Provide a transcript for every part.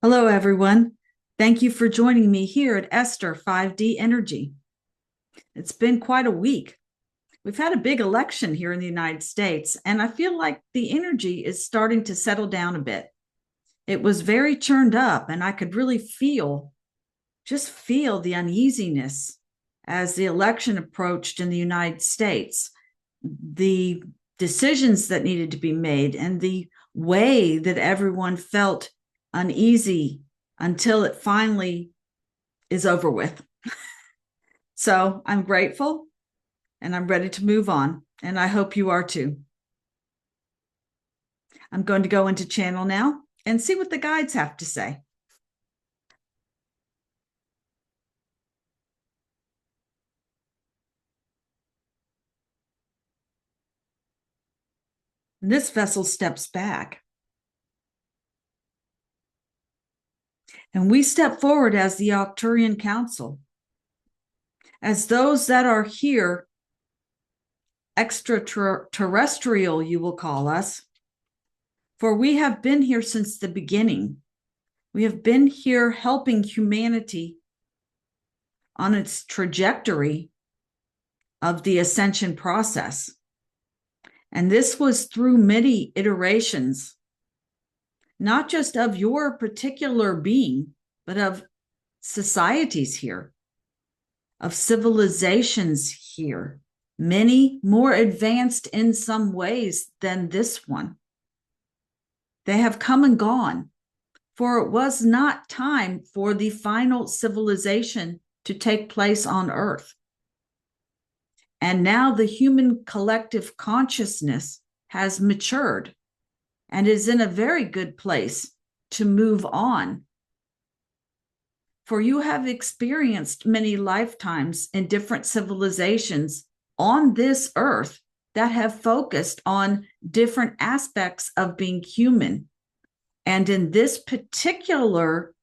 Hello, everyone. Thank you for joining me here at Esther 5D Energy. It's been quite a week. We've had a big election here in the United States, and I feel like the energy is starting to settle down a bit. It was very churned up, and I could really just feel the uneasiness as the election approached in the United States, the decisions that needed to be made, and the way that everyone felt uneasy until it finally is over with. So I'm grateful and I'm ready to move on. And I hope you are too. I'm going to go into channel now and see what the guides have to say. And this vessel steps back. And we step forward as the Arcturian Council, as those that are here, extraterrestrial, you will call us, for we have been here since the beginning. We have been here helping humanity on its trajectory of the ascension process. And this was through many iterations, not just of your particular being, but of societies here, of civilizations here, many more advanced in some ways than this one. They have come and gone, for it was not time for the final civilization to take place on Earth. And now the human collective consciousness has matured and is in a very good place to move on. For you have experienced many lifetimes in different civilizations on this earth that have focused on different aspects of being human. And in this particular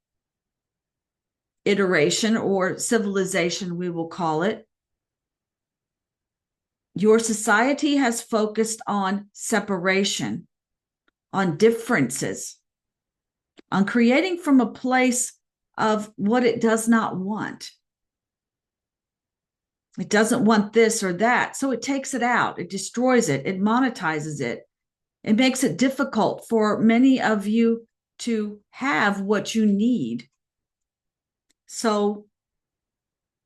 iteration or civilization, we will call it, your society has focused on separation, on differences, on creating from a place of what it does not want. It doesn't want this or that, so it takes it out, it destroys it, it monetizes it. It makes it difficult for many of you to have what you need. So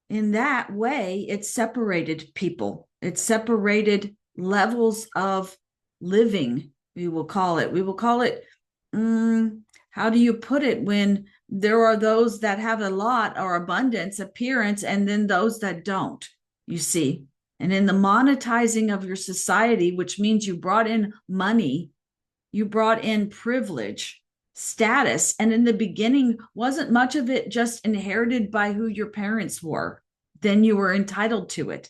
in that way, it separated people. It separated levels of living, we will call it. We will call it, how do you put it, when there are those that have a lot or abundance, appearance, and then those that don't, you see. And in the monetizing of your society, which means you brought in money, you brought in privilege, status, and in the beginning, wasn't much of it just inherited by who your parents were. Then you were entitled to it.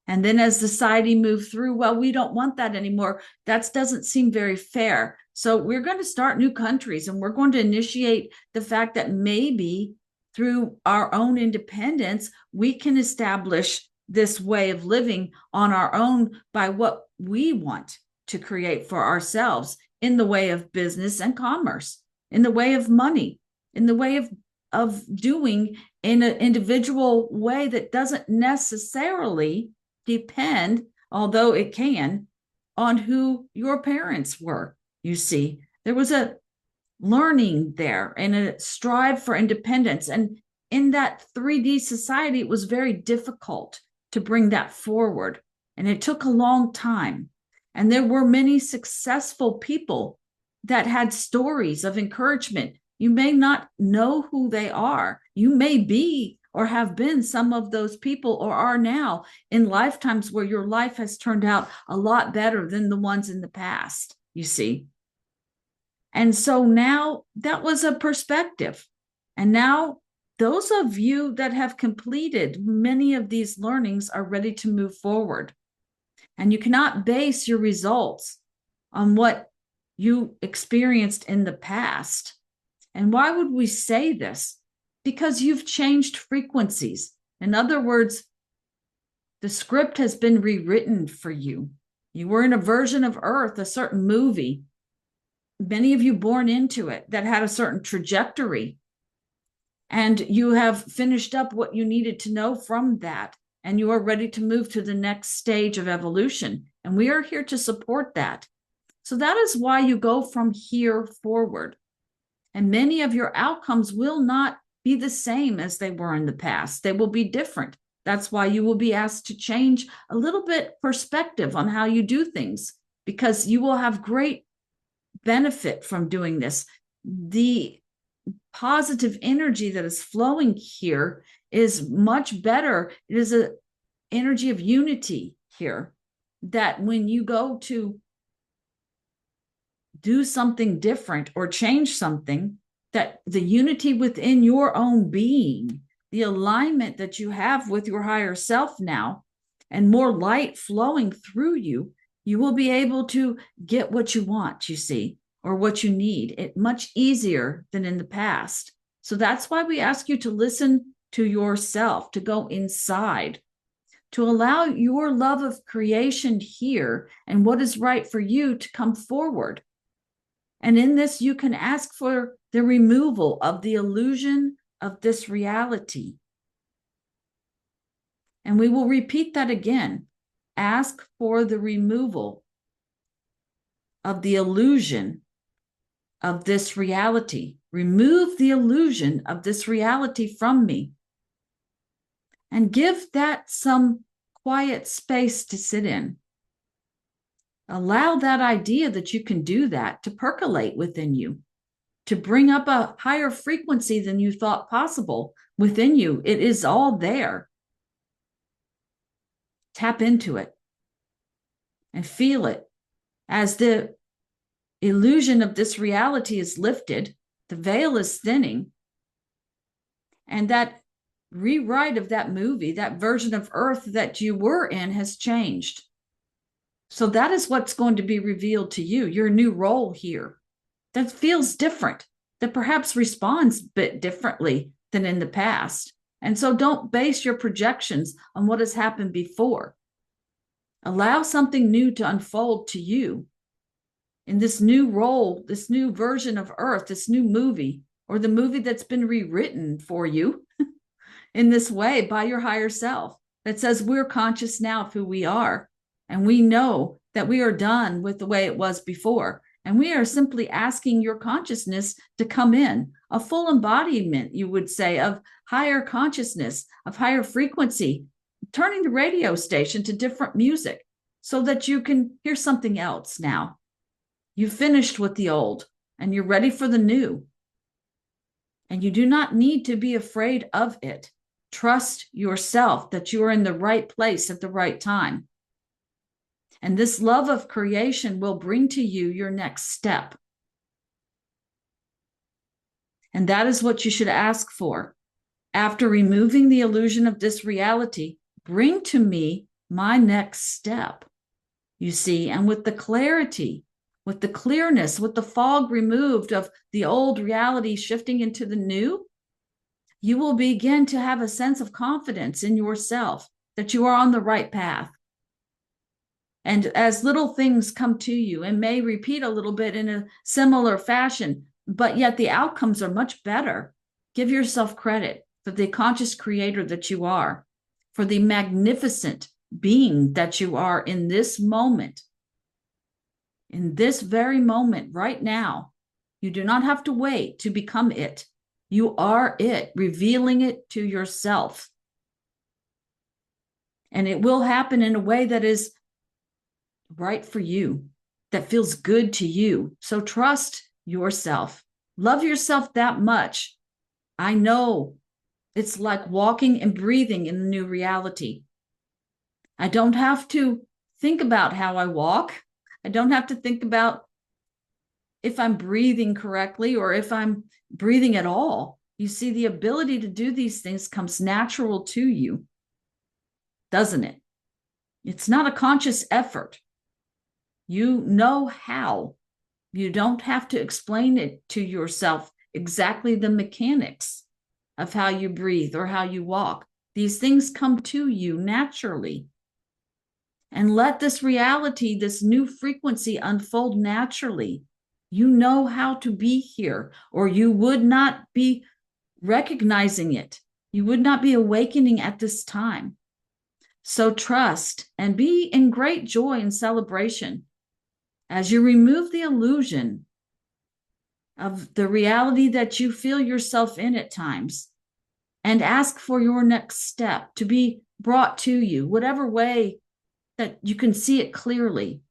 And then as society moved through, well, we don't want that anymore. That doesn't seem very fair. So we're going to start new countries, and we're going to initiate the fact that maybe through our own independence, we can establish this way of living on our own by what we want to create for ourselves in the way of business and commerce, in the way of money, in the way of doing in an individual way that doesn't necessarily depend, although it can, on who your parents were. You see, there was a learning there and a strive for independence. And in that 3D society, it was very difficult to bring that forward. And it took a long time. And there were many successful people that had stories of encouragement. You may not know who they are. You may be or have been some of those people, or are now in lifetimes where your life has turned out a lot better than the ones in the past, you see. And so now that was a perspective. And now those of you that have completed many of these learnings are ready to move forward. And you cannot base your results on what you experienced in the past. And why would we say this? Because you've changed frequencies. In other words, the script has been rewritten for you. You were in a version of Earth, a certain movie, many of you born into it that had a certain trajectory, and you have finished up what you needed to know from that, and you are ready to move to the next stage of evolution. And we are here to support that. So that is why you go from here forward. And many of your outcomes will not be the same as they were in the past. They will be different. That's why you will be asked to change a little bit perspective on how you do things, because you will have great benefit from doing this. The positive energy that is flowing here is much better. It is an energy of unity here, that when you go to do something different or change something, that the unity within your own being, the alignment that you have with your higher self now, and more light flowing through you, you will be able to get what you want, you see, or what you need. It much easier than in the past. So that's why we ask you to listen to yourself, to go inside, to allow your love of creation here and what is right for you to come forward. And in this, you can ask for the removal of the illusion of this reality. And we will repeat that again. Ask for the removal of the illusion of this reality. Remove the illusion of this reality from me. And give that some quiet space to sit in. Allow that idea that you can do that to percolate within you, to bring up a higher frequency than you thought possible within you. It is all there. Tap into it and feel it as the illusion of this reality is lifted, the veil is thinning, and that rewrite of that movie, that version of Earth that you were in, has changed. So that is what's going to be revealed to you, your new role here. That feels different, that perhaps responds a bit differently than in the past. And so don't base your projections on what has happened before. Allow something new to unfold to you in this new role, this new version of Earth, this new movie, or the movie that's been rewritten for you in this way by your higher self, that says we're conscious now of who we are. And we know that we are done with the way it was before. And we are simply asking your consciousness to come in, a full embodiment, you would say, of higher consciousness, of higher frequency, turning the radio station to different music so that you can hear something else now. You've finished with the old and you're ready for the new. And you do not need to be afraid of it. Trust yourself that you are in the right place at the right time. And this love of creation will bring to you your next step. And that is what you should ask for. After removing the illusion of this reality, bring to me my next step. You see, and with the clarity, with the clearness, with the fog removed of the old reality shifting into the new, you will begin to have a sense of confidence in yourself that you are on the right path. And as little things come to you and may repeat a little bit in a similar fashion, but yet the outcomes are much better, give yourself credit for the conscious creator that you are, for the magnificent being that you are in this moment. In this very moment, right now, you do not have to wait to become it. You are it, revealing it to yourself. And it will happen in a way that is right for you, that feels good to you. So trust yourself. Love yourself that much. I know it's like walking and breathing in the new reality. I don't have to think about how I walk. I don't have to think about if I'm breathing correctly or if I'm breathing at all. You see, the ability to do these things comes natural to you, doesn't it? It's not a conscious effort. You know how. You don't have to explain it to yourself exactly the mechanics of how you breathe or how you walk. These things come to you naturally. And let this reality, this new frequency unfold naturally. You know how to be here, or you would not be recognizing it. You would not be awakening at this time. So trust and be in great joy and celebration as you remove the illusion of the reality that you feel yourself in at times, and ask for your next step to be brought to you, whatever way that you can see it clearly,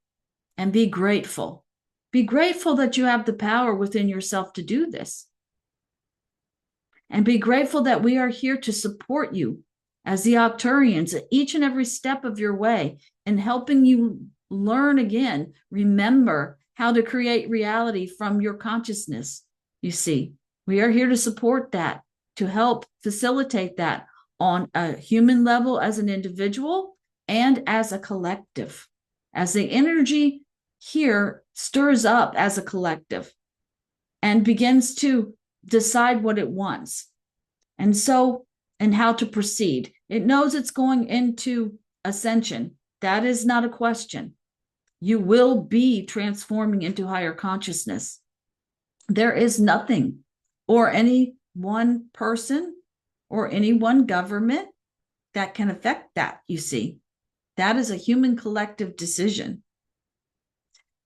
and be grateful. Be grateful that you have the power within yourself to do this. And be grateful that we are here to support you as the Arcturians at each and every step of your way in helping you learn again, remember how to create reality from your consciousness. You see, we are here to support that, to help facilitate that on a human level as an individual and as a collective. As the energy here stirs up as a collective and begins to decide what it wants. And so, and how to proceed. It knows it's going into ascension. That is not a question. You will be transforming into higher consciousness. There is nothing or any one person or any one government that can affect that, you see. That is a human collective decision.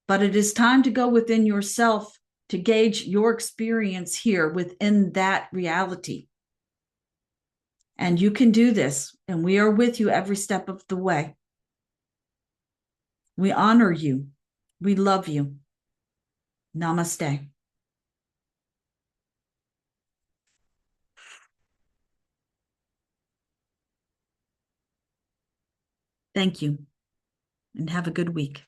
But it is time to go within yourself to gauge your experience here within that reality. And you can do this, and we are with you every step of the way. We honor you. We love you. Namaste. Thank you, and have a good week.